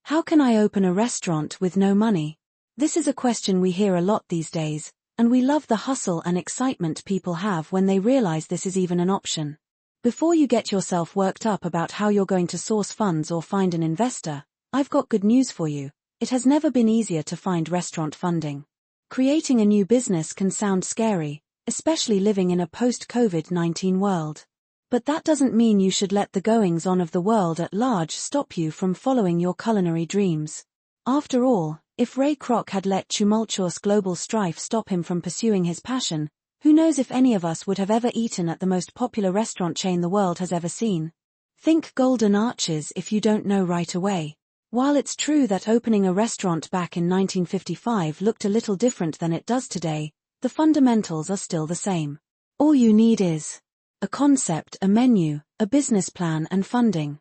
How can I open a restaurant with no money? This is a question we hear a lot these days, and we love the hustle and excitement people have when they realize this is even an option. Before you get yourself worked up about how you're going to source funds or find an investor, I've got good news for you. It has never been easier to find restaurant funding. Creating a new business can sound scary, especially living in a post-COVID-19 world. But that doesn't mean you should let the goings-on of the world at large stop you from following your culinary dreams. After all, if Ray Kroc had let tumultuous global strife stop him from pursuing his passion, who knows if any of us would have ever eaten at the most popular restaurant chain the world has ever seen? Think Golden Arches if you don't know right away. While it's true that opening a restaurant back in 1955 looked a little different than it does today, the fundamentals are still the same. All you need is a concept, a menu, a business plan, and funding.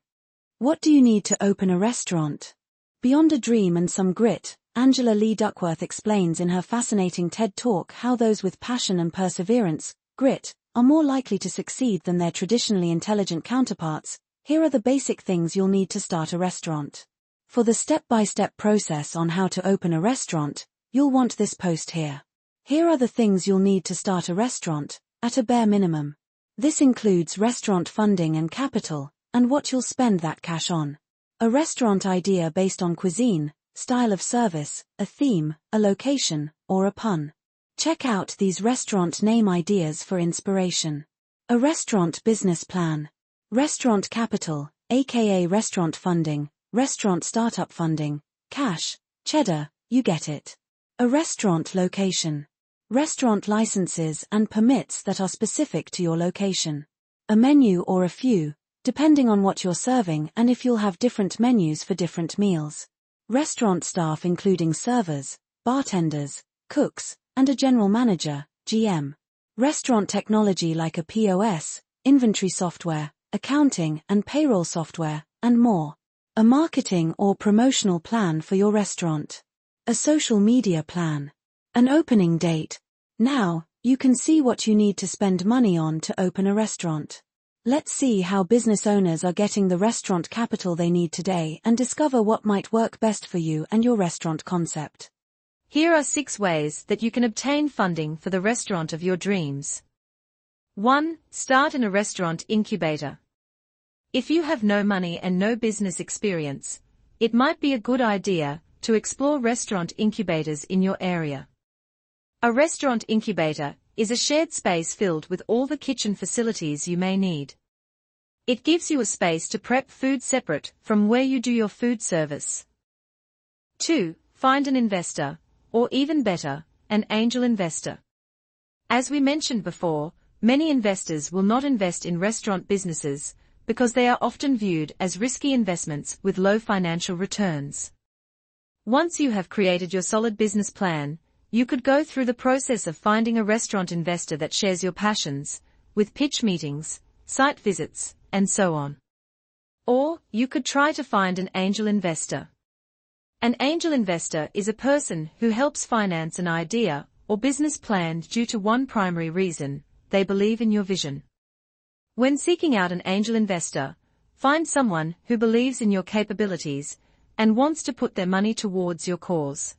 What do you need to open a restaurant? Beyond a dream and some grit, Angela Lee Duckworth explains in her fascinating TED Talk how those with passion and perseverance, grit, are more likely to succeed than their traditionally intelligent counterparts. Here are the basic things you'll need to start a restaurant. For the step-by-step process on how to open a restaurant, you'll want this post here. Here are the things you'll need to start a restaurant, at a bare minimum. This includes restaurant funding and capital, and what you'll spend that cash on. A restaurant idea based on cuisine, style of service, a theme, a location, or a pun. Check out these restaurant name ideas for inspiration. A restaurant business plan. Restaurant capital, aka restaurant funding, restaurant startup funding, cash, cheddar, you get it. A restaurant location. Restaurant licenses and permits that are specific to your location. A menu or a few, depending on what you're serving and if you'll have different menus for different meals. Restaurant staff including servers, bartenders, cooks, and a general manager, GM. Restaurant technology like a POS, inventory software, accounting and payroll software, and more. A marketing or promotional plan for your restaurant. A social media plan. An opening date. Now, you can see what you need to spend money on to open a restaurant. Let's see how business owners are getting the restaurant capital they need today and discover what might work best for you and your restaurant concept. Here are 6 ways that you can obtain funding for the restaurant of your dreams. 1. Start in a restaurant incubator. If you have no money and no business experience, it might be a good idea to explore restaurant incubators in your area. A restaurant incubator is a shared space filled with all the kitchen facilities you may need. It gives you a space to prep food separate from where you do your food service. 2. Find an investor, or even better, an angel investor. As we mentioned before, many investors will not invest in restaurant businesses because they are often viewed as risky investments with low financial returns. Once you have created your solid business plan, you could go through the process of finding a restaurant investor that shares your passions, with pitch meetings, site visits, and so on. Or, you could try to find an angel investor. An angel investor is a person who helps finance an idea or business plan due to one primary reason: they believe in your vision. When seeking out an angel investor, find someone who believes in your capabilities and wants to put their money towards your cause.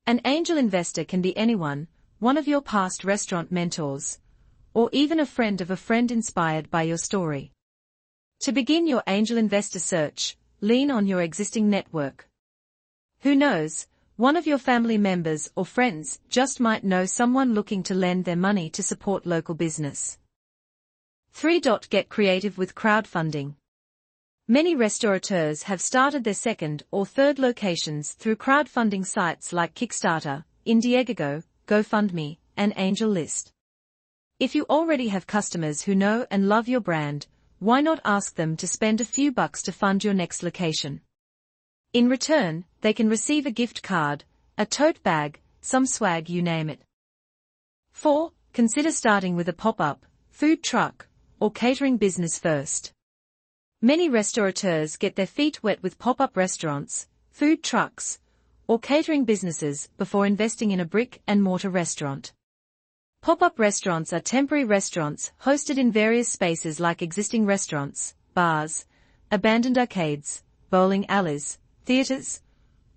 An angel investor can be anyone, one of your past restaurant mentors, or even a friend of a friend inspired by your story. To begin your angel investor search, lean on your existing network. Who knows, one of your family members or friends just might know someone looking to lend their money to support local business. 3. Get creative with crowdfunding. Many restaurateurs have started their second or third locations through crowdfunding sites like Kickstarter, Indiegogo, GoFundMe, and AngelList. If you already have customers who know and love your brand, why not ask them to spend a few bucks to fund your next location? In return, they can receive a gift card, a tote bag, some swag, you name it. 4. Consider starting with a pop-up, food truck, or catering business first. Many restaurateurs get their feet wet with pop-up restaurants, food trucks, or catering businesses before investing in a brick-and-mortar restaurant. Pop-up restaurants are temporary restaurants hosted in various spaces like existing restaurants, bars, abandoned arcades, bowling alleys, theaters,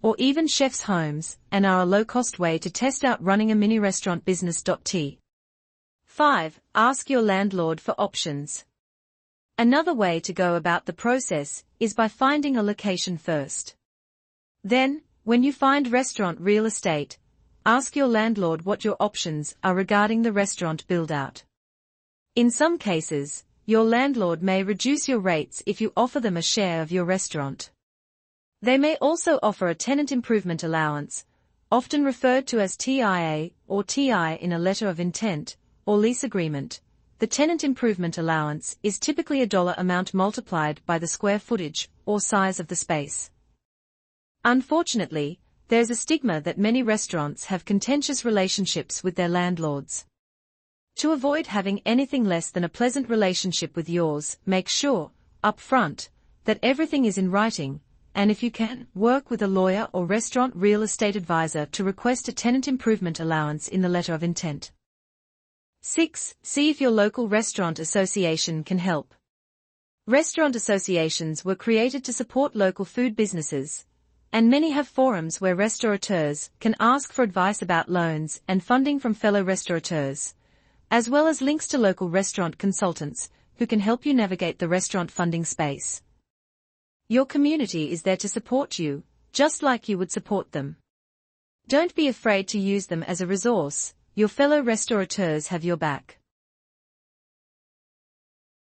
or even chefs' homes, and are a low-cost way to test out running a mini restaurant business. 5. Ask your landlord for options. Another way to go about the process is by finding a location first. Then, when you find restaurant real estate, ask your landlord what your options are regarding the restaurant build-out. In some cases, your landlord may reduce your rates if you offer them a share of your restaurant. They may also offer a tenant improvement allowance, often referred to as TIA or TI in a letter of intent or lease agreement. The tenant improvement allowance is typically a dollar amount multiplied by the square footage or size of the space. Unfortunately, there's a stigma that many restaurants have contentious relationships with their landlords. To avoid having anything less than a pleasant relationship with yours, make sure, up front, that everything is in writing, and if you can, work with a lawyer or restaurant real estate advisor to request a tenant improvement allowance in the letter of intent. 6. See if your local restaurant association can help. Restaurant associations were created to support local food businesses, and many have forums where restaurateurs can ask for advice about loans and funding from fellow restaurateurs, as well as links to local restaurant consultants who can help you navigate the restaurant funding space. Your community is there to support you, just like you would support them. Don't be afraid to use them as a resource. Your fellow restaurateurs have your back.